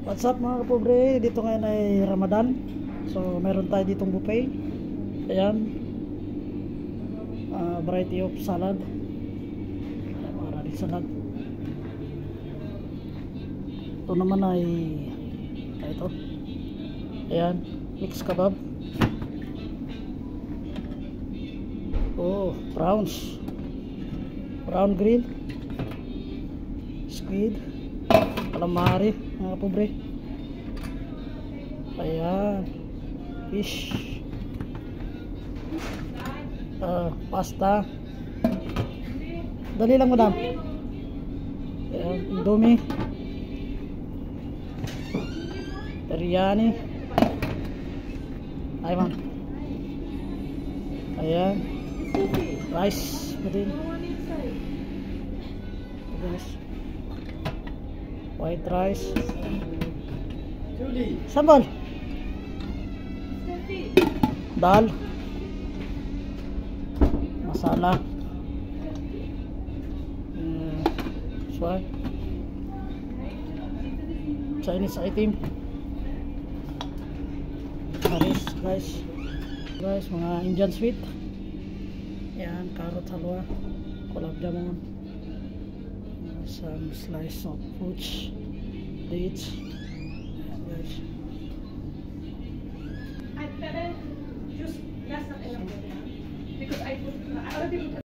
What's up mga kapobre, dito ngayon ay Ramadan. So meron tayo ditong buffet. Ayan, variety of salad. Ayan, maraming salad. Ito naman ay ito. Ayan, mixed kebab. Oh, prawns, brown grill, squid, calamari mga pobre. Ayan, fish, pasta. Dali lang madam. Ayan, indomie, biryani. Ay ma'am. Ayan, rice din. White rice, sambal, dal, masala, Chinese item, guys, mga Indian sweet. Yan, carrot halwa, gulab jamun, some slice of fruits, dates. Ayan guys. Just that's not enough because I already put